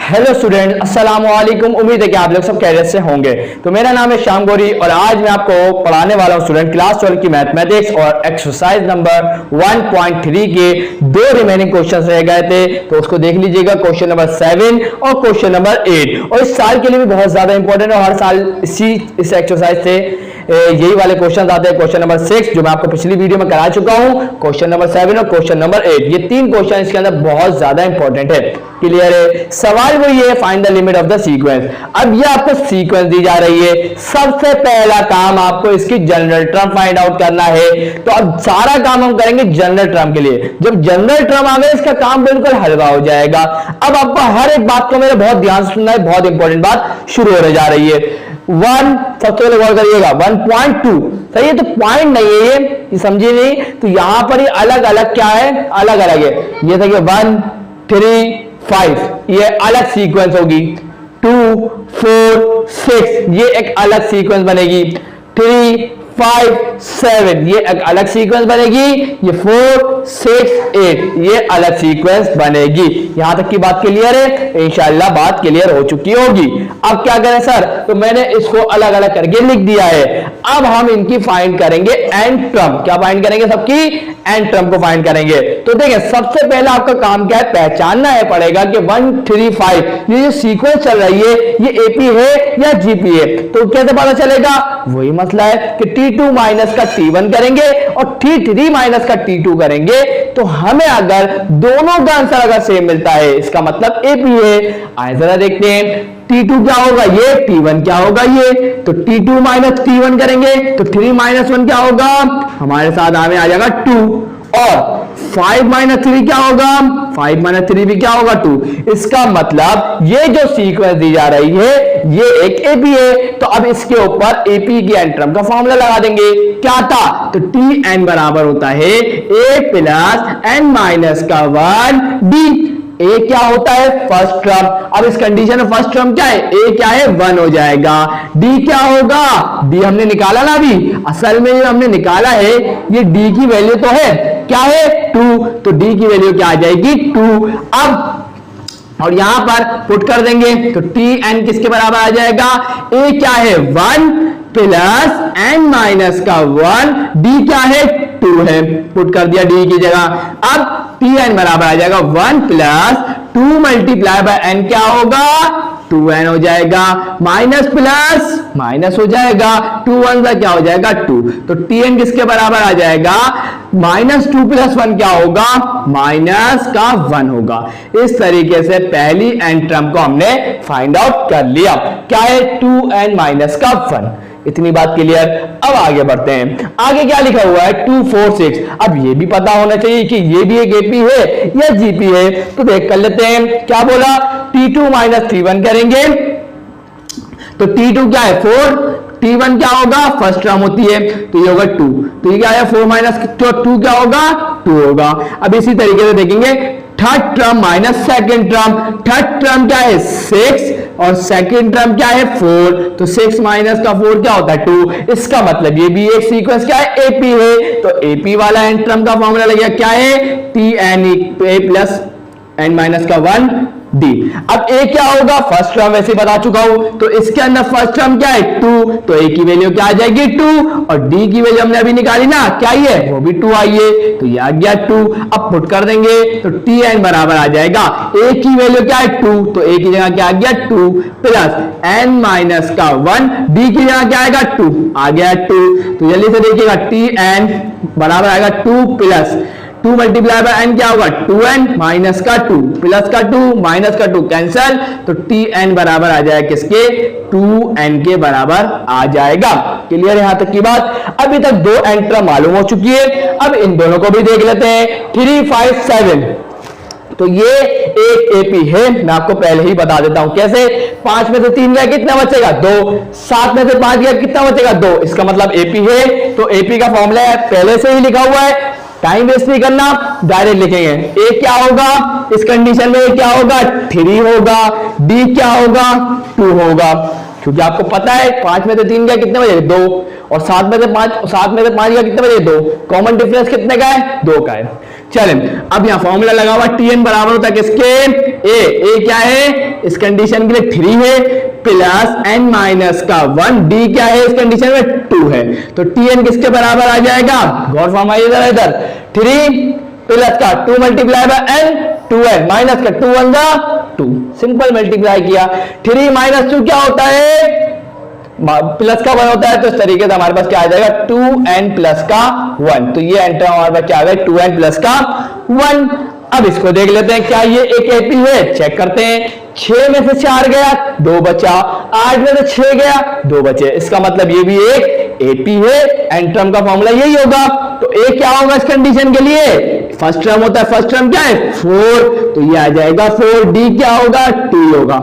Hello student, अस्सलाम वालेकुम। उम्मीद है कि आप लोग सब खैरियत से होंगे। तो मेरा नाम है श्याम गौरी और आज मैं आपको पढ़ाने वाला हूं स्टूडेंट क्लास 12 की मैथमेटिक्स और एक्सरसाइज नंबर 1.3 के दो रिमेनिंग क्वेश्चंस रह गए थे, तो उसको देख लीजिएगा। क्वेश्चन नंबर 7 और क्वेश्चन नंबर 8। और इस साल के लिए भी बहुत ज्यादा इंपॉर्टेंट है। हर साल इस एक्सरसाइज से यही वाले क्वेश्चन आते हैं। क्वेश्चन नंबर 6 जो मैं आपको पिछली वीडियो में करा चुका हूं, क्वेश्चन नंबर 7 और क्वेश्चन नंबर 8, ये तीन क्वेश्चन इसके अंदर बहुत ज्यादा इंपॉर्टेंट है। क्लियर है? सवाल वही है, find the limit of the sequence. अब ये आपको सीक्वेंस दी जा रही है। सबसे पहला काम आपको इसकी जनरल टर्म फाइंड आउट करना है। तो अब सारा काम हम करेंगे जनरल टर्म के लिए। जब जनरल टर्म आ गए इसका काम बिल्कुल हलवा हो जाएगा। अब आपको हर एक बात को मेरे बहुत ध्यान से सुनना है, बहुत इंपॉर्टेंट बात शुरू होने जा रही है। 1 सबसे पहले गौर करिएगा, 1.2 सही है, तो पॉइंट नहीं है ये समझिए नहीं। तो यहां पर ये अलग अलग क्या है, अलग अलग है। ये देखिए 1 3 5 ये अलग सीक्वेंस होगी। 2 4 6 ये एक अलग सीक्वेंस बनेगी। 3 5 7 ये एक अलग सीक्वेंस बनेगी। ये 4 6 8 ये अलग सीक्वेंस बनेगी। यहां तक की बात क्लियर है? इंशाल्लाह बात क्लियर हो चुकी होगी। अब क्या करें सर? तो मैंने इसको अलग अलग करके लिख दिया है। अब हम इनकी फाइंड करेंगे एंड टर्म। क्या फाइंड करेंगे? सबकी एंड टर्म को फाइंड करेंगे। तो देखिए सबसे पहला आपका काम क्या है, पहचानना है पड़ेगा कि 1 3 5 ये जो सीक्वेंस चल रही है ये एपी है या जीपी है। तो कैसे पता चलेगा? वही मसला है कि T2 माइनस का T1 करेंगे और T3 माइनस का T2 करेंगे, तो हमें अगर दोनों का आंसर अगर सेम मिलता है इसका मतलब एपी है। आइए जरा देखते हैं T2 क्या होगा ये, T1 क्या होगा ये। तो T2 माइनस T1 करेंगे तो 3 माइनस 1 क्या होगा, हमारे साथ हमें आ जाएगा 2। और 5 माइनस 3 क्या होगा, 5 माइनस 3 भी क्या होगा 2। इसका मतलब ये जो सीक्वेंस दी जा रही है ये एक एपी है। तो अब इसके ऊपर एपी की एंड टर्म का फॉर्मूला लगा देंगे। क्या था? तो टी एन बराबर होता है ए प्लस एन माइनस का 1 डी। ए क्या होता है? First term. अब इस कंडीशन में फर्स्ट टर्म क्या है? ए क्या है? 1 हो जाएगा। डी क्या होगा? डी हमने निकाला ना अभी, असल में ये हमने निकाला है, ये डी की वैल्यू तो है क्या है 2, तो डी की वैल्यू क्या आ जाएगी 2। अब और यहां पर पुट कर देंगे तो टी एन किसके बराबर आ जाएगा? ए क्या है 1 प्लस एन माइनस का 1, डी क्या है 2 है, पुट कर दिया डी की जगह। अब टी एन बराबर आ जाएगा 1 प्लस 2 मल्टीप्लाई बाय एन क्या होगा 2n हो जाएगा, माइनस प्लस माइनस हो जाएगा, 2 1 का क्या हो जाएगा 2। तो tn किसके बराबर आ जाएगा? -2 + 1 क्या होगा? माइनस का 1 होगा। इस तरीके से पहली एंड टर्म को हमने फाइंड आउट कर लिया। क्या है? 2n माइनस का 1। इतनी बात क्लियर। अब आगे बढ़ते हैं। आगे क्या लिखा हुआ है 2 4 6। अब ये भी पता होना चाहिए कि ये भी एक एपी है या जीपी है। तो देख कर लेते हैं। क्या बोला? T2 माइनस T1 करेंगे तो T2 क्या है 4, T1 क्या होगा? फर्स्ट टर्म होती है तो ये होगा 2। तो ये क्या है 4 माइनस 2 क्या होगा 2 होगा। अब इसी तरीके से देखेंगे third term minus second term. Third term क्या है 6 और सेकंड टर्म क्या है 4। तो 6 माइनस का 4 क्या होता है 2। इसका मतलब ये भी एक सीक्वेंस क्या है एपी है। तो एपी वाला एंड टर्म का फॉर्मूला लग गया क्या है t n a plus n minus का 1 डी। अब ए क्या होगा? फर्स्ट टर्म वैसे बता चुका हूं, तो इसके अंदर फर्स्ट टर्म क्या है 2, तो ए की वैल्यू क्या आ जाएगी 2 और डी की वैल्यू हमने अभी निकाली ना, क्या आई है वो भी 2 आई है, तो ये आ गया 2। अब पुट कर देंगे तो टी एन बराबर आ जाएगा ए की वैल्यू क्या है 2, तो ए की जगह क्या आ गया 2 प्लस एन माइनस का 1, डी की जगह क्या आएगा 2 आ गया 2। तो जल्दी से देखिएगा टी एन बराबर आएगा 2 प्लस 2 मल्टीप्लाई बाय एन क्या होगा 2n माइनस का 2 प्लस का 2 माइनस का 2 कैंसल, तो tn बराबर आ जाएगा किसके 2n के बराबर आ जाएगा। क्लियर यहां तक की बात? अभी तक दो एंड टर्म मालूम हो चुकी है। अब इन दोनों को भी देख लेते हैं। 3 5 7 तो ये एक एपी है। मैं आपको पहले ही बता देता हूं कैसे। 5 में से 3 गया कितना बचेगा 2, 7 में से 5 गया कितना बचेगा 2। इसका मतलब एपी है। तो एपी का फॉर्मूला पहले से ही लिखा हुआ है, टाइम वेस्ट नहीं करना, डायरेक्ट लिखेंगे। ए क्या होगा इस कंडीशन में? क्या होगा 3 होगा, डी क्या होगा 2 होगा, क्योंकि आपको पता है 5 में से 3 गया कितने बजे 2 और 7 में से 5 गया कितने बजे 2। कॉमन डिफरेंस कितने का है 2 का है। चलें अब यहां फॉर्मूला लगा हुआ टी एन बराबर होता है किसके ए क्या है इस कंडीशन के लिए 3 है प्लस n माइनस का 1, d क्या है इस कंडीशन में 2 है, तो tn किसके बराबर आ जाएगा, गौर फरमाइए जरा इधर, 3 प्लस का 2 multiply by n 2n minus का 2 1 2, सिंपल मल्टीप्लाई किया, 3 माइनस 2 क्या होता है, प्लस का 1 होता है, तो इस तरीके से हमारे पास क्या आ जाएगा 2n प्लस का 1, तो ये एंटर हमारे पास क्या आ गया 2n प्लस का 1। अब इसको देख लेते हैं क्या ये एक एपी है, चेक करते हैं, 6 में से 4 गया 2 बचा, 8 में से 6 गया 2 बचे, इसका मतलब ये भी एक एपी है, एन टर्म का फॉर्मूला यही होगा, तो ए क्या होगा इस कंडीशन के लिए, फर्स्ट टर्म होता है, फर्स्ट टर्म क्या है 4, तो ये आ जाएगा 4, डी क्या होगा 2 होगा,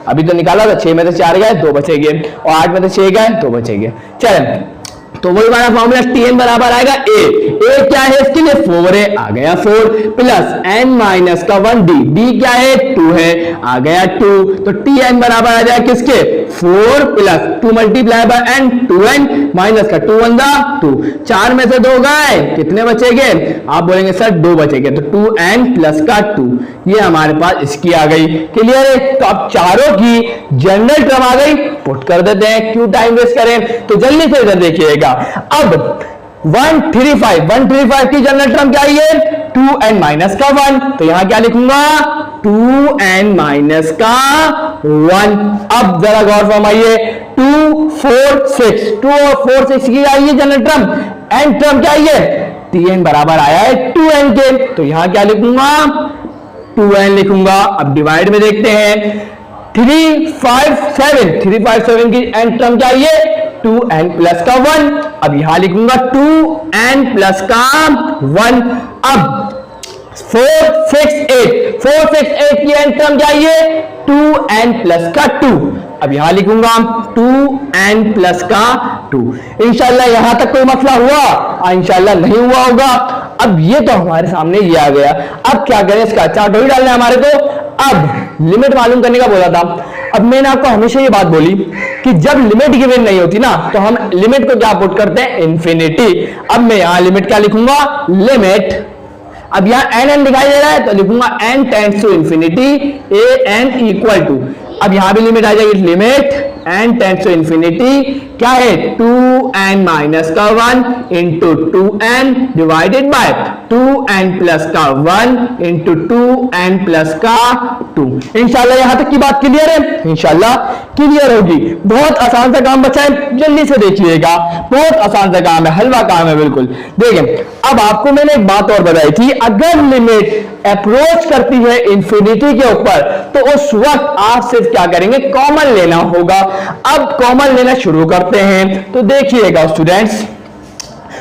अभी तो निकाला था 6 में से 4 गए 2 बचेंगे और 8 में से 6 गए 2 बचेंगे। चलें तो वही वाला फॉर्मूला tn बराबर आएगा ए क्या है इसके लिए 4 है, आ गया 4 प्लस n माइनस का 1 d क्या है 2 है, आ गया 2, तो tn बराबर आ जाएगा किसके 4 plus 2 multiply by n 2n minus का 2 1 2, 4 में से 2 गए कितने बचेंगे, आप बोलेंगे सर 2 बचेंगे, तो 2n प्लस का 2, ये हमारे पास इसकी आ गई, क्लियर है। तो अब चारों की जनरल टर्म आ गई, पुट कर देते हैं, क्यों टाइम वेस्ट करें, तो जल्दी से इधर देखिएगा। अब 135 की जनरल टर्म क्या है 2n माइनस का 1, तो यहां क्या लिखूंगा 2n माइनस का 1। अब जरा गौर फरमाइए 2 4 6 2 और 4 6 की आई है जनरल टर्म, n टर्म क्या है tn बराबर आया है 2n के, तो यहां क्या लिखूंगा 2n लिखूंगा। अब डिवाइड में देखते हैं 357 की n टर्म क्या है 2n प्लस का 1, अब यहां लिखूंगा 2n प्लस का 1। अब 468 की n टर्म क्या है 2n प्लस का 2, अब यहां लिखूंगा 2n प्लस का 2। इंशाल्लाह यहां तक कोई मसला हुआ, इंशाल्लाह नहीं हुआ होगा। अब ये तो हमारे सामने ये आ गया, अब क्या करें, इसका चार्ट वही डालना है हमारे को। अब लिमिट मालूम करने का बोला था, अब मैंने आपको हमेशा ये बात बोली कि जब लिमिट गिवन नहीं होती ना तो हम लिमिट को क्या पुट करते हैं इंफिनिटी। अब मैं यहां लिमिट क्या लिखूंगा लिमिट, अब यहां n दिखाई दे रहा है तो लिखूंगा n tends to infinity a n equal to, अब यहां भी लिमिट आ जाएगी, limit n tends to infinity क्या है 2n माइनस का 1 into 2n divided by 2n plus का 1 इंटू 2n प्लस का 2। इंशाल्लाह यहां तक की बात क्लियर है, इंशाल्लाह क्लियर होगी। बहुत आसान सा काम बचा है, जल्दी से देखिएगा, बहुत आसान सा काम है, हलवा काम है बिल्कुल। देखिए अब आपको मैंने एक बात और बताई थी, अगर लिमिट अप्रोच करती है इंफिनिटी के ऊपर तो उस वक्त आप सिर्फ क्या करेंगे कॉमन लेना होगा। अब कॉमन लेना शुरू करते हैं, तो देखिएगा स्टूडेंट्स,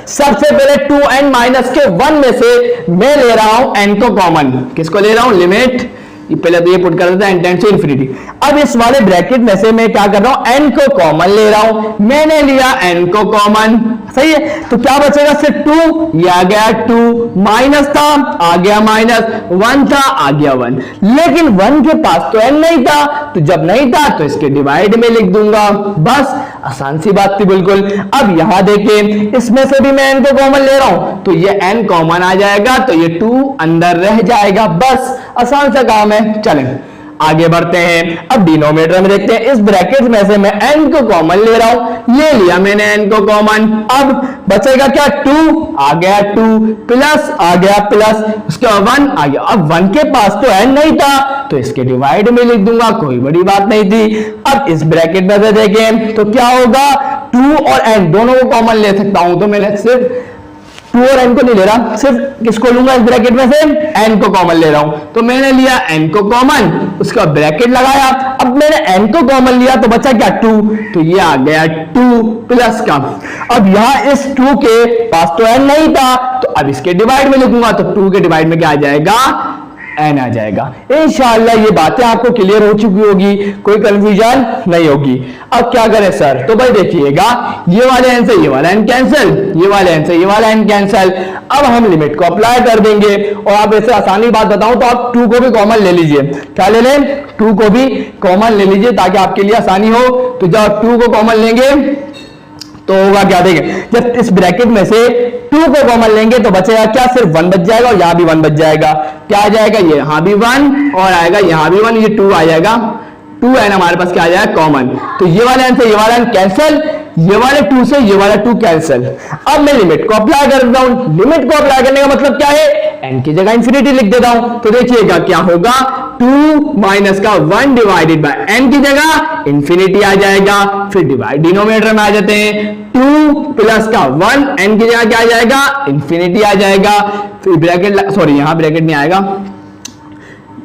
सबसे पहले 2n माइनस के 1 में से मैं ले रहा हूं n को कॉमन, किसको ले रहा हूं लिमिट, पहले तो ये पुट कर देता है n टेंड्स टू इंफिनिटी। अब इस वाले ब्रैकेट में से मैं क्या कर रहा हूं n को कॉमन ले रहा हूं, मैंने लिया n को कॉमन, सही है, तो क्या बचेगा सिर्फ 2, ये आ गया 2, माइनस था आ गया माइनस, 1 था आ गया 1, लेकिन 1 के पास तो n नहीं था, तो जब नहीं था तो इसके डिवाइड में लिख दूंगा, बस आसान सी बात थी बिल्कुल। अब यहां देखिए इसमें से भी मैं n को कॉमन ले रहा हूं तो ये n कॉमन आ जाएगा, तो ये 2 अंदर रह जाएगा, बस आसान सा काम है। चलें आगे बढ़ते हैं, अब डिनोमिनेटर में देखते हैं, इस ब्रैकेट में से मैं n को कॉमन ले रहा हूं, ले लिया मैंने n को कॉमन, अब बचेगा क्या 2 आ गया 2 प्लस आ गया प्लस, उसके बाद 1 आ गया, अब 1 के पास तो n नहीं था तो इसके डिवाइड में लिख दूंगा, कोई बड़ी बात नहीं थी। अब इस ब्रैकेट में से देखें तो क्या होगा 2 और n दोनों को कॉमन ले सकता हूं, तो मैंने सिर्फ 2 और n को नहीं ले रहा, सिर्फ किसको लूंगा इस ब्रैकेट में से n को कॉमन ले रहा हूं, तो मैंने लिया n को कॉमन, उसका ब्रैकेट लगाया, अब मैंने n को कॉमन लिया तो बचा क्या 2, तो ये आ गया 2 प्लस का, अब यहां इस 2 के पास तो n नहीं था तो अब इसके डिवाइड में लिखूंगा, तो 2 के डिवाइड में क्या आ जाएगा n आ जाएगा। इंशाअल्लाह ये बातें आपको क्लियर हो चुकी होगी, कोई कंफ्यूजन नहीं होगी। अब क्या करें सर, तो भाई देखिएगा ये वाले n से ये वाला n कैंसिल, ये वाले n से ये वाला n कैंसिल, अब हम लिमिट को अप्लाई कर देंगे, और आप ऐसे आसानी बात बताऊं तो आप 2 को भी कॉमन ले लीजिए, क्या ले लें 2 को भी कॉमन ले लीजिए ताकि आपके लिए आसानी हो। तो जब 2 को कॉमन लेंगे तो होगा क्या, देखें जब इस ब्रैकेट में से 2 को कॉमन लेंगे तो बचेगा क्या, सिर्फ 1 बच जाएगा और यहां भी 1 बच जाएगा। क्या आ जाएगा, ये यहां भी 1 और आएगा यहां भी 1, ये 2 आ जाएगा। 2 है ना हमारे पास, क्या आ जाएगा कॉमन। तो ये वाला n से ये वाला n कैंसिल, ये वाले 2 से ये वाला 2 कैंसिल। अब मैं लिमिट को अप्लाई कर देता हूं। लिमिट को अप्लाई करने का मतलब क्या है, n की जगह इंफिनिटी लिख देता हूं। तो देखिएगा क्या होगा, 2 माइनस का 1 डिवाइडेड बाय n की जगह इंफिनिटी आ जाएगा। फिर डिवाइड डिनोमिनेटर में आ जाते हैं, 2 प्लस का 1 n की जगह क्या आ जाएगा, इंफिनिटी आ जाएगा। फिर ब्रैकेट, सॉरी यहां ब्रैकेट नहीं आएगा,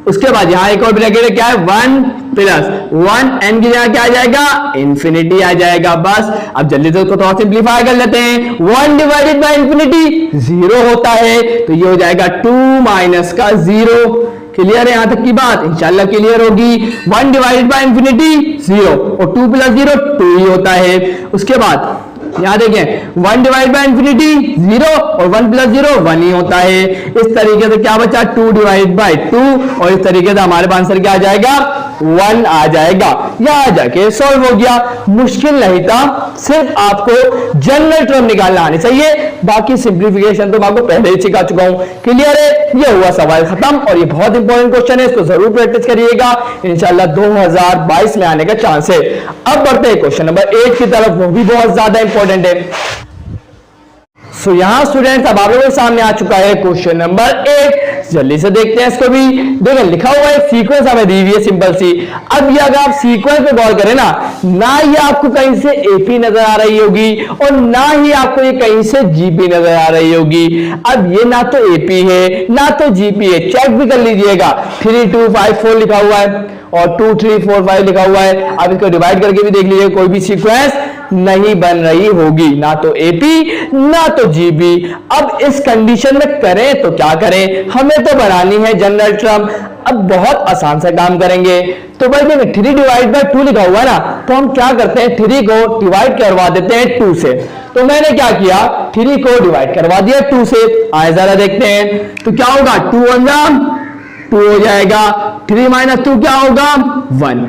उसके बाद यहां एक और ब्रैकेट है, क्या है 1 प्लस 1 n की जगह क्या आ जाएगा, इंफिनिटी आ जाएगा। बस अब जल्दी से उसको थोड़ा सिंप्लीफाई कर लेते हैं। 1 डिवाइडेड बाय इंफिनिटी 0 होता है, तो ये हो जाएगा 2 माइनस का 0। क्लियर है यहां तक की बात, इंशाल्लाह क्लियर होगी। 1 डिवाइडेड बाय इंफिनिटी 0 और 2 प्लस 0 2 ही होता है। उसके बाद यहां देखें 1 डिवाइड बाय इंफिनिटी 0 और 1 प्लस 0 1 ही होता है। इस तरीके से क्या बचा, 2 डिवाइड बाय 2 और इस तरीके से हमारे पास आंसर क्या आ जाएगा, 1 आ जाएगा। यहां जाके सॉल्व हो गया, मुश्किल नहीं था, सिर्फ आपको जनरल टर्म निकालना आनी चाहिए। बाकी सिंप्लीफिकेशन तो मैं आपको पहले ही सिखा चुका हूं। क्लियर है, ये हुआ सवाल खत्म और ये बहुत इंपॉर्टेंट क्वेश्चन है, इसको जरूर प्रैक्टिस करिएगा, इंशाल्लाह 2022 में आने का चांस है। अब बढ़ते हैं क्वेश्चन नंबर 8 की तरफ, वो भी बहुत ज्यादा इंपॉर्टेंट है। सो यहां स्टूडेंट्स अब आप लोगों के सामने आ चुका है क्वेश्चन नंबर 8। जल्दी से देखते हैं इसको भी। देखिए लिखा हुआ है सीक्वेंस हमें दी हुई है सिंपल सी। अब ये अगर आप सीक्वेंस पे गौर करें ना ये आपको कहीं से एपी नजर आ रही होगी और ना ही आपको ये कहीं से जीपी नजर आ रही होगी। अब ये ना तो एपी है ना तो जीपी है, चेक भी कर लीजिएगा। 3 2 5 4 लिखा हुआ है और 2 3 4 5 लिखा हुआ है। अब इसको डिवाइड करके भी देख लीजिए, कोई भी सीक्वेंस नहीं बन रही होगी, ना तो एपी ना तो जीबी। अब इस कंडीशन में करें तो क्या करें, हमें तो बनानी है जनरल टर्म। अब बहुत आसान सा काम करेंगे। तो भाई देखिए 3 डिवाइड बाय 2 लिखा हुआ है ना, तो हम क्या करते हैं 3 को डिवाइड करवा देते हैं 2 से। तो मैंने क्या किया, 3 को डिवाइड करवा दिया 2 से। आए जरा देखते हैं तो क्या होगा, 2 2 हो जाएगा, 3 माइनस 2 क्या होगा 1।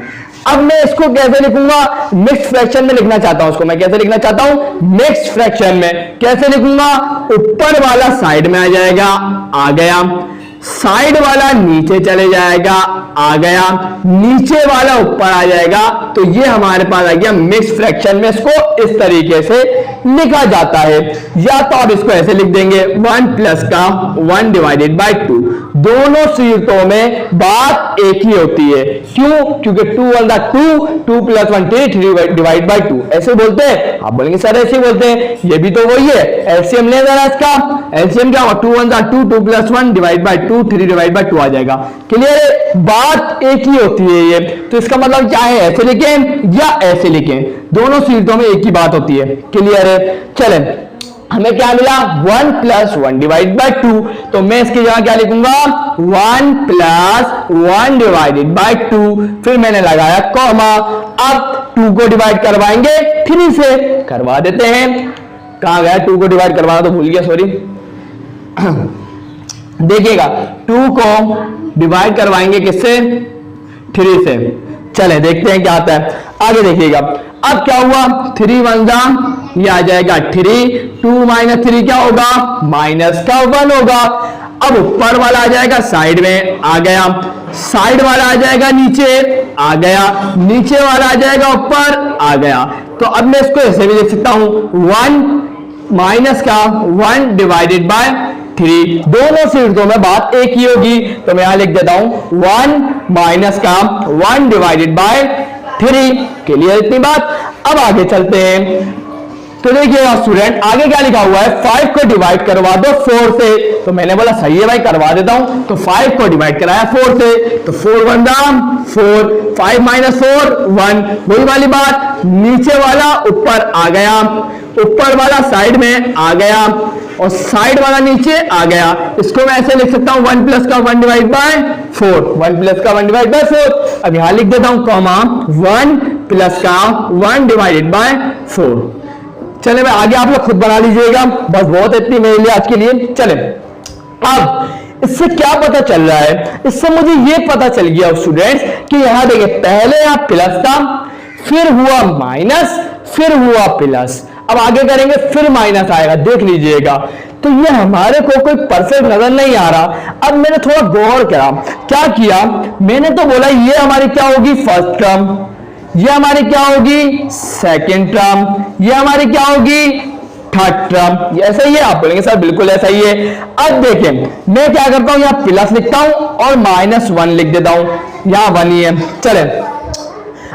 अब मैं इसको कैसे लिखूंगा, मिक्स फ्रैक्शन में लिखना चाहता हूं। इसको मैं कैसे लिखना चाहता हूं, मिक्स फ्रैक्शन में। कैसे लिखूंगा, ऊपर वाला साइड में आ जाएगा, आ गया। साइड वाला नीचे चले जाएगा, आ गया। नीचे वाला ऊपर आ जाएगा। तो ये हमारे पास आ गया मिक्स फ्रैक्शन में। इसको इस तरीके से लिखा जाता है, या तो आप इसको ऐसे लिख देंगे 1 प्लस का 1 डिवाइडेड बाय 2। दोनों सूरतों में बात एक ही होती है। क्यों, क्योंकि 2 1 2, 2 प्लस 1 3 डिवाइड बाय 2 ऐसे बोलते हैं। आप बोलेंगे सर ऐसे बोलते हैं, ये भी तो वही है। एलसीएम ले जरा इसका, एलसीएम क्या होगा 2 1 2, 2 plus 1 divide by 2, 3 divide by 2 आ जाएगा। क्लियर है, बात एक ही होती है ये। तो इसका मतलब क्या है, ऐसे लिखें या ऐसे लिखें, दोनों सूरतों में एक ही बात होती है। क्लियर है, चलें हमें क्या मिला 1 प्लस 1 डिवाइड बाय 2। तो मैं इसकी जगह क्या लिखूंगा 1 प्लस 1 डिवाइडेड बाय 2। फिर मैंने लगाया कॉमा। अब 2 को डिवाइड करवाएंगे 3 से, करवा देते हैं। कहां गया, 2 को डिवाइड करवाना तो भूल गया, सॉरी। देखिएगा 2 को डिवाइड करवाएंगे किससे, 3 से। चले देखते हैं क्या आता है, आगे देखिएगा। अब क्या हुआ, 3 1 ये आ जाएगा 3, 2 माइनस 3 क्या होगा, माइनस का 1 होगा। अब ऊपर वाला आ जाएगा साइड में, आ गया। साइड वाला आ जाएगा नीचे, आ गया। नीचे वाला आ जाएगा ऊपर, आ गया। तो अब मैं इसको ऐसे भी लिख सकता हूं 1 माइनस का 1 डिवाइडेड बाय 3। दोनों सूरतों में बात एक ही होगी। तो मैं यहां लिख देता हूं 1 माइनस का 1 डिवाइडेड बाय 3। क्लियर इतनी बात। अब आगे चलते हैं। तो देखिएगा स्टूडेंट आगे क्या लिखा हुआ है, 5 को डिवाइड करवा दो 4 से। तो मैंने बोला सही है भाई, करवा देता हूं। तो 5 को डिवाइड कराया 4 से, तो 4 1 4, 5 माइनस 4 1। वही वाली बात, नीचे वाला ऊपर आ गया, ऊपर वाला साइड में आ गया और साइड वाला नीचे आ गया। इसको मैं ऐसे लिख सकता हूं 1 प्लस का 1 डिवाइड बाय 4, 1 प्लस का 1 डिवाइड बाय 4। अब यहां लिख देता हूं कॉमा 1 प्लस का 1 डिवाइडेड बाय 4। चले भाई आगे आप लोग खुद बना लीजिएगा, बस बहुत इतनी मेरे लिए आज के लिए। चले अब इससे क्या पता चल रहा है, इससे मुझे ये पता चल गया स्टूडेंट्स कि यहां देखिए पहले यहां प्लस था, फिर हुआ माइनस, फिर हुआ प्लस। अब आगे करेंगे फिर माइनस आएगा, देख लीजिएगा। तो ये हमारे को कोई परफेक्ट नजर नहीं आ रहा। अब मैंने थोड़ा गौर करा, क्या किया मैंने, तो बोला ये हमारी क्या होगी फर्स्ट टर्म, ये हमारी क्या होगी सेकंड टर्म, ये हमारी क्या होगी थर्ड टर्म। ऐसा ही है, आप बोलेंगे सर बिल्कुल ऐसा ही है। अब देखें मैं क्या करता हूं, यहां प्लस लिखता हूं और -1 लिख देता हूं, यहां 1 ही है। चले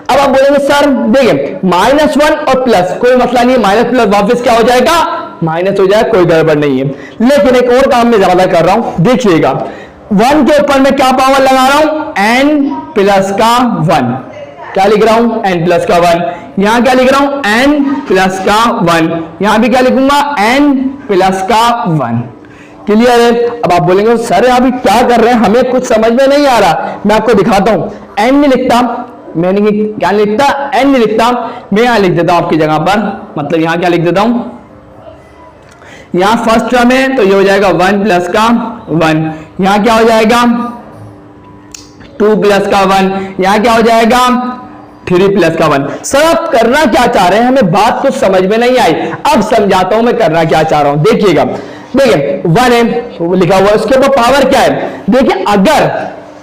अब आप बोलेंगे सर देखिए -1 और प्लस कोई मसला नहीं है, माइनस प्लस वापस क्या हो जाएगा माइनस हो जाएगा, कोई गड़बड़ नहीं है। लेकिन एक और काम मैं ज्यादा कर रहा हूं, देखिएगा 1 के ऊपर मैं क्या पावर लगा रहा हूं n प्लस का 1, क्या लिख रहा हूं n प्लस का 1, यहां क्या लिख रहा हूं n प्लस का 1, यहां भी क्या लिखूंगा n प्लस का 1। क्लियर है। अब आप बोलेंगे सर अभी क्या कर रहे हैं, हमें कुछ समझ में नहीं आ रहा। मैं आपको दिखाता हूं, n नहीं लिखता मैंने, क्या लिखता n नहीं लिखता, मैं यहां लिख देता हूं आपकी जगह पर, मतलब यहां क्या लिख देता हूं, यहां फर्स्ट टर्म है तो ये हो जाएगा 1 प्लस का 1, यहां क्या हो जाएगा 2 प्लस का 1, यहां क्या हो जाएगा 3 प्लस का 1। सर आप करना क्या चाह रहे हैं, हमें बात तो समझ में नहीं आई। अब समझाता हूं मैं करना क्या चाह रहा हूं। देखिएगा देखिए 1 है लिखा हुआ, उसके ऊपर पावर क्या है, देखिए अगर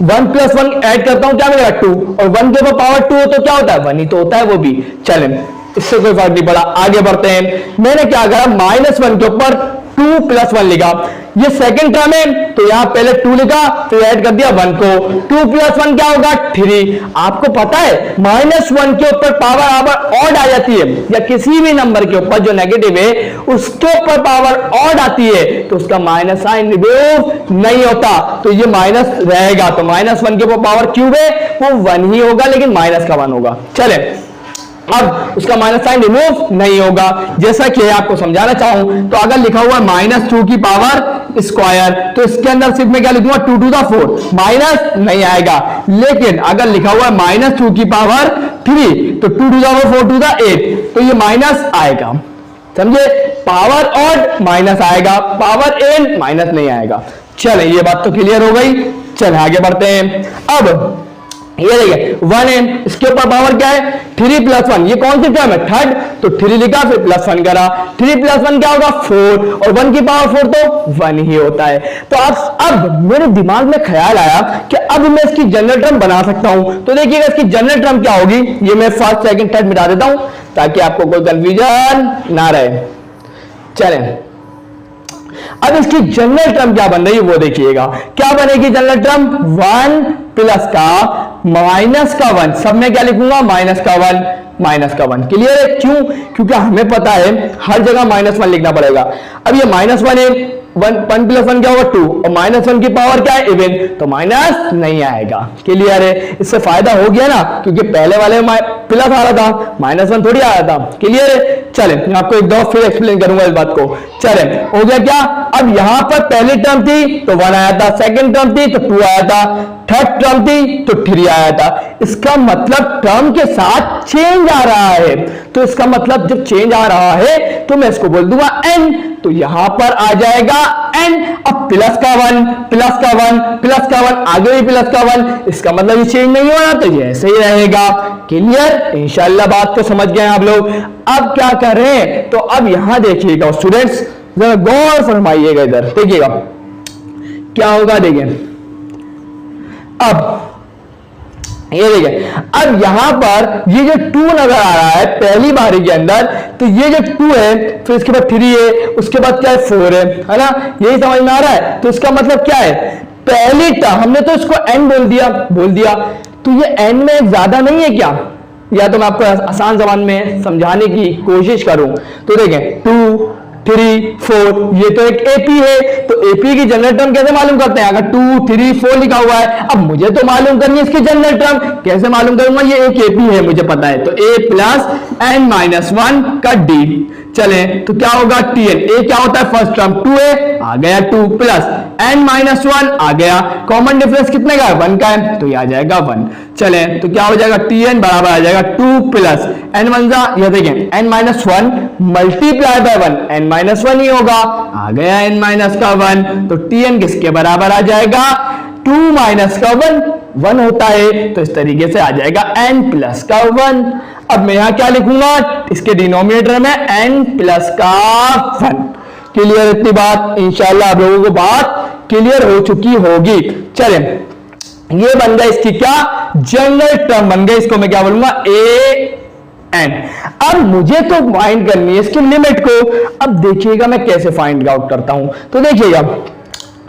1 प्लस 1 ऐड करता हूं क्या मिलेगा 2, और 1 के ऊपर पावर 2 हो तो क्या होता है 1 ही तो होता है वो भी। चलें इससे कोई फर्क नहीं पड़ा, आगे बढ़ते हैं। मैंने क्या करा -1 के ऊपर 2 प्लस 1 लिखा, ये सेकंड टर्म है तो यहां पहले 2 लिखा फिर ऐड कर दिया 1 को, 2 प्लस 1 क्या होगा 3। आपको पता है -1 के ऊपर पावर आवर ऑड आ जाती है, या किसी भी नंबर के ऊपर जो नेगेटिव है उसके ऊपर पावर ऑड आती है तो उसका माइनस साइन रिमूव नहीं होता, तो ये माइनस रहेगा। तो -1 के ऊपर पावर क्यूब है वो 1 ही होगा, लेकिन माइनस का 1 होगा। चले अब उसका माइनस साइन रिमूव नहीं होगा। जैसा कि आपको समझाना चाहूं तो अगर लिखा हुआ -2 की पावर स्क्वायर तो इसके अंदर सिर्फ मैं क्या लिखूंगा 2 टू द 4, माइनस नहीं आएगा। लेकिन अगर लिखा हुआ -2 की पावर 3 तो 2 टू द 4 टू द 8 तो ये माइनस आएगा, समझे। पावर ऑड माइनस आएगा, पावर एन माइनस नहीं आएगा। चले ये बात तो क्लियर हो गई। चले आगे बढ़ते हैं। अब ये देखिए 1 है, इसके ऊपर पावर क्या है 3 प्लस 1, ये कौन सी टर्म है थर्ड, तो 3 लिखा फिर प्लस 1 करा, 3 प्लस 1 क्या होगा 4, और 1 की पावर 4 तो 1 ही होता है। तो अब मेरे दिमाग में ख्याल आया कि अब मैं इसकी जनरल टर्म बना सकता हूं। तो देखिएगा इसकी जनरल टर्म क्या होगी, ये मैं फर्स्ट सेकंड थर्ड मिटा देता हूं ताकि आपको कोई कंफ्यूजन ना रहे। चलें अब इसकी जनरल टर्म क्या बन रही है वो देखिएगा, क्या बनेगी जनरल टर्म 1 प्लस का माइनस का 1, सब में क्या लिखूंगा माइनस का 1। क्लियर है, क्यों, क्योंकि हमें पता है हर जगह -1 लिखना पड़ेगा। अब ये -1 है, 1 प्लस 1 क्या होगा 2, और -1 की पावर क्या है इवन, तो माइनस नहीं आएगा। क्लियर है, इससे फायदा हो गया ना, क्योंकि पहले वाले में प्लस आ रहा था -1 थोड़ी आ रहा था। क्लियर है। चले मैं आपको एक दो फिर एक्सप्लेन करूंगा इस बात को। चले हो गया क्या, अब यहां पर पहली टर्म थी तो 1 आया था, सेकंड टर्म थी तो 2 आया था, थर्ड टर्म थी तो 3 आया था। इसका मतलब टर्म के साथ चेंज आ रहा है, तो इसका मतलब जब चेंज आ रहा है तो मैं इसको बोल दूंगा n, तो यहां पर आ जाएगा n। अब प्लस का 1 प्लस का 1 प्लस का 1 आगे भी प्लस का 1, इसका मतलब ये चेंज नहीं हो रहा तो ये ऐसे ही रहेगा। क्लियर, इंशाल्लाह बात को समझ गए आप लोग। अब क्या कर रहे हैं, तो अब यहां देखिएगा स्टूडेंट्स, जरा गौर फरमाइएगा, इधर देखिएगा क्या होगा। देखिए अब ये देखिए, अब यहां पर ये जो 2 नजर आ रहा है पहली बारी के अंदर, तो ये जो 2 है फिर इसके बाद 3 है, उसके बाद क्या है 4 है ना, यही समझ में आ रहा है। तो इसका मतलब क्या है, पहली टर्म हमने तो इसको n बोल दिया, तो ये n में ज्यादा नहीं है क्या, या तो मैं आपको आसान जबान में समझाने की कोशिश करूं तो देखें 2 3 4 ये तो एक एपी है, तो एपी की जनरल टर्म कैसे मालूम करते हैं, अगर 2 3 4 लिखा हुआ है, अब मुझे तो मालूम करनी है इसकी जनरल टर्म, कैसे मालूम करूंगा, ये एक एपी है मुझे पता है, तो a प्लस n-1 का d। चले तो क्या होगा tn, a क्या होता है फर्स्ट टर्म 2 है, आ गया 2 प्लस n-1 आ गया, कॉमन डिफरेंस कितने का है 1 का है, तो ये आ जाएगा 1। चले तो क्या हो जाएगा tn बराबर आ जाएगा 2 प्लस n1 ये देखें n-1 मल्टीप्लाई बाय 1, n-1 ही होगा, आ गया n- का 1, तो tn किसके बराबर आ जाएगा 2 माइनस का 1 1 होता है, तो इस तरीके से आ जाएगा n प्लस का 1। अब मैं यहां क्या लिखूंगा, इसके डिनोमिनेटर में n प्लस का 1। क्लियर इतनी बात? इंशाल्लाह आप लोगों को बात क्लियर हो चुकी होगी। चले, ये बन गया इसकी क्या, जनरल टर्म बन गई, इसको मैं क्या बोलूंगा, a n। अब मुझे तो फाइंड करनी है इसकी लिमिट को। अब देखिएगा मैं कैसे फाइंड आउट करता हूं, तो देखिएगा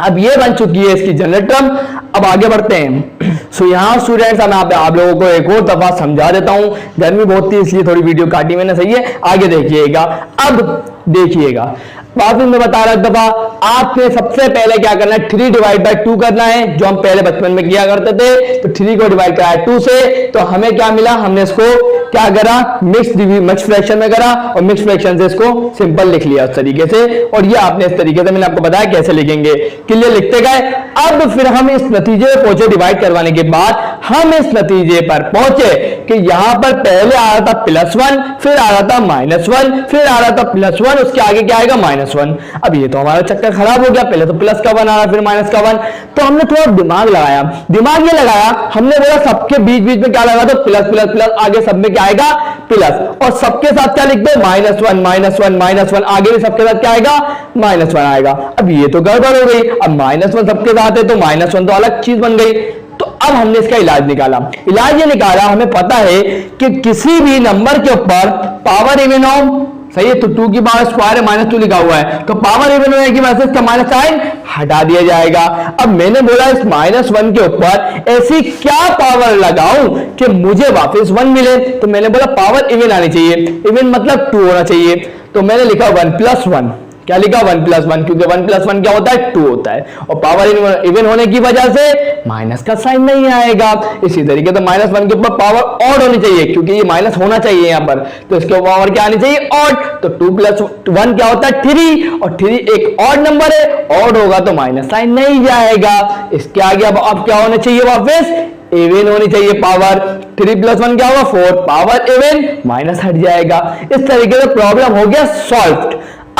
अब ये बन चुकी है इसकी जनरल टर्म। अब आगे बढ़ते हैं। सो यहाँ स्टूडेंट्स मैं आप लोगों को एक और दफा समझा देता हूं, गर्मी बहुत थी इसलिए थोड़ी वीडियो काटी मैंने, सही है। आगे देखिएगा, अब देखिएगा वापस मैं बता रहा एक दफा, आपने सबसे पहले क्या करना है, 3 डिवाइड बाय 2 करना है, जो हम पहले बचपन में किया करते थे। तो 3 को डिवाइड कराया 2 से, तो हमें क्या मिला, हमने इसको क्या करा, मिक्स फ्रैक्शन में करा, और मिक्स फ्रैक्शन से इसको सिंपल लिख लिया उस तरीके से। और ये आपने इस तरीके से मैंने आपको बताया कैसे लिखेंगे, क्लियर लिखते गए। अब फिर हम इस नतीजे पे पहुंचे, डिवाइड करवाने के बाद हम इस नतीजे पर पहुंचे कि यहां पर पहले आ रहा था +1, फिर आ रहा था -1, फिर आ रहा था +1, उसके आगे क्या आएगा -1। अब ये तो हमारा चक्कर खराब हो गया, पहले तो प्लस का 1 आ रहा, फिर माइनस का 1। तो हमने थोड़ा दिमाग लगाया, दिमाग ये लगाया, हमने बोला सबके बीच बीच में क्या लगा, तो प्लस प्लस प्लस, आगे सब में क्या आएगा, प्लस, और सबके साथ क्या लिख दो, -1 -1 -1, आगे भी सबके साथ क्या आएगा, -1 आएगा। अब ये तो गड़बड़ हो गई, अब -1 सबके साथ है तो -1 तो अलग चीज बन गई। तो अब हमने इसका इलाज निकाला, इलाज ये निकाला, हमें पता है कि किसी भी नंबर के ऊपर पावर इवन हो, सही है, तो 2 की पावर स्क्वायर है, -2 लिखा हुआ है, तो पावर इवन होने की वजह से इसका माइनस साइन हटा दिया जाएगा। अब मैंने बोला इस -1 के ऊपर ऐसी क्या पावर लगाऊं कि मुझे वापस 1 मिले, तो मैंने बोला पावर इवन आनी चाहिए, इवन मतलब 2 होना चाहिए। तो मैंने लिखा 1 + 1, क्या लिखा, 1 + 1, क्योंकि 1 + 1 क्या होता है, 2 होता है, और पावर इवन होने की वजह से माइनस का साइन नहीं आएगा। इसी तरीके से -1 के ऊपर पावर ऑड होनी चाहिए, क्योंकि ये माइनस होना चाहिए यहाँ पर, तो इसके पावर क्या आनी चाहिए, ऑड। तो 2 + 1 क्या होता है, 3, और 3 एक ऑड नंबर है, ऑड होगा तो माइनस साइन नहीं जाएगा। इसके आगे अब क्या होना चाहिए, वापस इवन होनी चाहिए पावर। 3 + 1 क्या होगा, 4, पावर इवन, माइनस हट जाएगा। इस तरीके से प्रॉब्लम हो गया सॉल्व।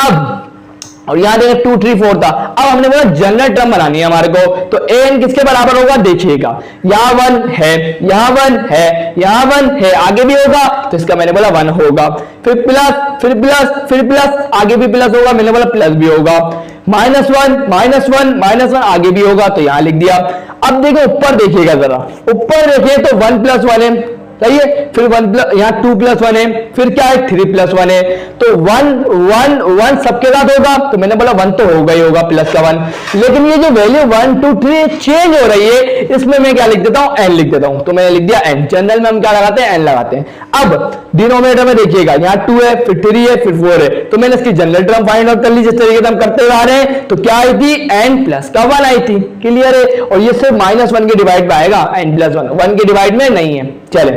अब और यहां देखिए 2 3 4 था। अब हमने बोला जनरल टर्म बनानी है हमारे को, तो an किसके बराबर होगा, देखिएगा यहां 1 है, यहां 1 है, यहां 1 है, आगे भी होगा, तो इसका मैंने बोला 1 होगा, फिर प्लस, फिर प्लस, फिर प्लस, आगे भी प्लस होगा, मैंने बोला प्लस भी होगा, -1 -1 -1, आगे भी होगा, तो यहां लिख दिया। अब देखो ऊपर देखिएगा जरा, ऊपर देखिए तो 1 + 1 है, सही है, फिर 1 यहाँ 2 + 1 है, फिर क्या है 3 + 1 है, तो 1 1 1 सबके साथ होगा, तो मैंने बोला 1 तो होगा ही होगा, प्लस का 1। लेकिन ये जो वैल्यू 1 2 3 चेंज हो रही है, इसमें मैं क्या लिख देता हूं, n लिख देता हूं, तो मैंने लिख दिया n। जनरल में हम क्या लगाते हैं, n लगाते हैं। अब डिनोमिनेटर में देखिएगा, यहाँ 2 है, फिर 3 है, फिर 4 है, तो मैंने इसकी जनरल टर्म फाइंड आउट कर ली, जिस तरीके से हम करते आ रहे हैं। तो क्या आई थी, n + का 1 आई थी, क्लियर है। और ये सिर्फ -1 के डिवाइड में आएगा, n + 1 के डिवाइड में नहीं है। चले,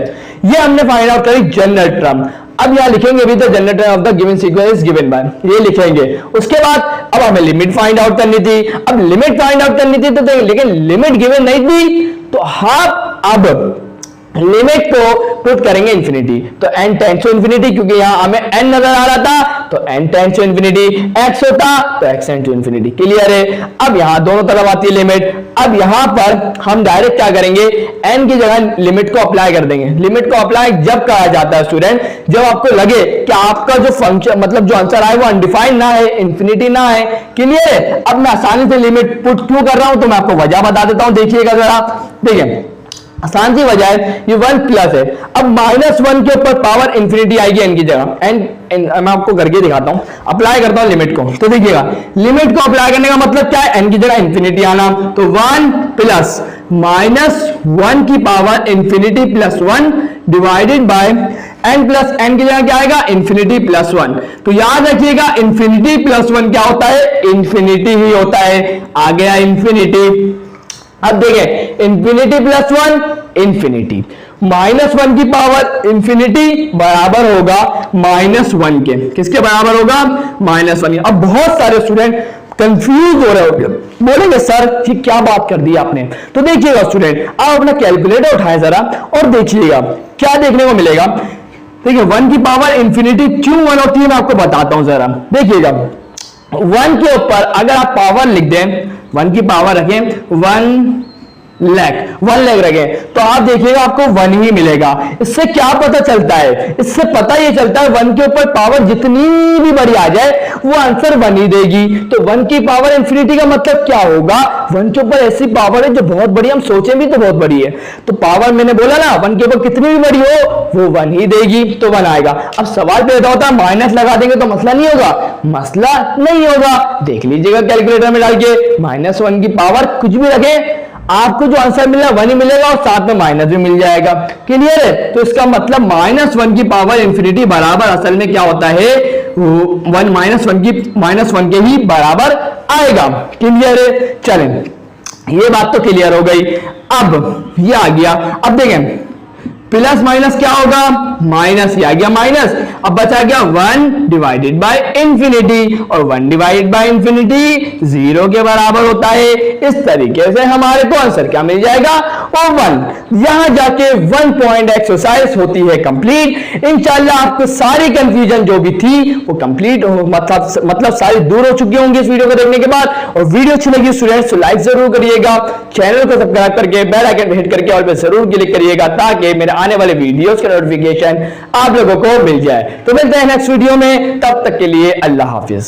ये हमने फाइंड आउट करी जनरल टर्म। अब यहां लिखेंगे भी तो general term of the given sequence given by, ये लिखेंगे। उसके बाद अब हमें लिमिट फाइंड आउट करनी थी। अब लिमिट फाइंड आउट करनी थी तो लेकिन लिमिट गिवन नहीं थी, तो हम अब लिमिट को पुट करेंगे इंफिनिटी, तो n टेंड्स टू इंफिनिटी, क्योंकि यहां हमें n नजर आ रहा था, तो n tends to infinity, x होता तो x tends to infinity, clear है। अब यहां दोनों तरफ आती है लिमिट। अब यहां पर हम डायरेक्ट क्या करेंगे, n की जगह लिमिट को अप्लाई कर देंगे। लिमिट को अप्लाई जब करा जाता है स्टूडेंट, जब आपको लगे कि आपका जो फंक्शन मतलब जो आंसर आए वो अनडिफाइंड ना है, इंफिनिटी ना है, क्लियर है। अब मैं आसानी से लिमिट पुट क्यों कर रहा हूं, तो मैं आपको वजह बता देता हूं, देखिएगा जरा। देखिए आसान सी वजह है, ये 1 प्लस है। अब -1 के ऊपर पावर इंफिनिटी आएगी n की जगह, n मैं आपको करके दिखाता हूं, अप्लाई करता हूं लिमिट को। तो देखिएगा लिमिट को अप्लाई करने का मतलब क्या है, n की जगह इंफिनिटी आना, तो 1 प्लस -1 की power infinity + 1 divided by n plus n की जगह क्या आएगा, इंफिनिटी + 1। तो याद रखिएगा इंफिनिटी + 1 क्या होता है, इंफिनिटी ही होता है। आ गया इंफिनिटी। अब देखें इंफिनिटी + 1 इंफिनिटी, -1 की पावर इंफिनिटी बराबर होगा -1 के, किसके बराबर होगा, -1 के। अब बहुत सारे स्टूडेंट कंफ्यूज हो रहे होंगे, बोलेंगे सर ये क्या बात कर दी आपने। तो देखिएगा स्टूडेंट, आप अपना कैलकुलेटर उठाएं जरा और देखिएगा क्या देखने को मिलेगा। देखिए 1 की पावर इंफिनिटी क्यों 1 होती है, मैं आपको बताता हूं जरा। देखिएगा 1 के ऊपर अगर आप पावर लिख दें, 1 की पावर रखें 1 लैख, 1 लाख रखे तो आप देखिएगा आपको 1 ही मिलेगा। इससे क्या पता चलता है? इससे पता ये चलता है 1 के ऊपर पावर जितनी भी बड़ी आ जाए वो आंसर 1 ही देगी। तो 1 की पावर इंफिनिटी का मतलब क्या होगा? 1 के ऊपर ऐसी पावर है जो बहुत बड़ी, हम सोचे भी तो बहुत बड़ी है। तो पावर मैंने बोला ना 1 के ऊपर कितनी भी बड़ी हो वो 1 ही देगी, तो 1 आएगा। अब सवाल पैदा होता है माइनस लगा देंगे तो मसला नहीं होगा? मसला नहीं होगा। देख लीजिएगा कैलकुलेटर में डाल के, -1 की पावर कुछ भी रखें आपको जो आंसर मिलेगा 1 ही मिलेगा और साथ में माइनस भी मिल जाएगा। क्लियर है? तो इसका मतलब -1 की पावर इंफिनिटी बराबर असल में क्या होता है? 1 -1 के ही बराबर आएगा। क्लियर है? चलें ये बात तो क्लियर हो गई। अब ये आ गया, अब देखें प्लस माइनस क्या होगा? माइनस, ये आ गया माइनस। अब बचा गया 1 डिवाइडेड बाय इंफिनिटी, और 1 डिवाइडेड बाय इंफिनिटी 0 के बराबर होता है। इस तरीके से हमारे को आंसर क्या मिल जाएगा? और 1। यहां जाके 1 पॉइंट एक्सरसाइज होती है कंप्लीट। इंशाल्लाह आपको सारी कंफ्यूजन जो भी थी वो कंप्लीट मतलब सारी दूर हो चुकी होंगी इस वीडियो को देखने के बाद। और वीडियो अच्छी लगी स्टूडेंट्स तो लाइक जरूर करिएगा, चैनल को सब्सक्राइब करके बेल आइकन हिट करके ऑल पे जरूर क्लिक करिएगा ताकि मेरे आने वाले वीडियोस का नोटिफिकेशन आप लोगों को मिल जाए। तो मिलते हैं नेक्स्ट वीडियो में, तब तक के लिए अल्लाह हाफिज।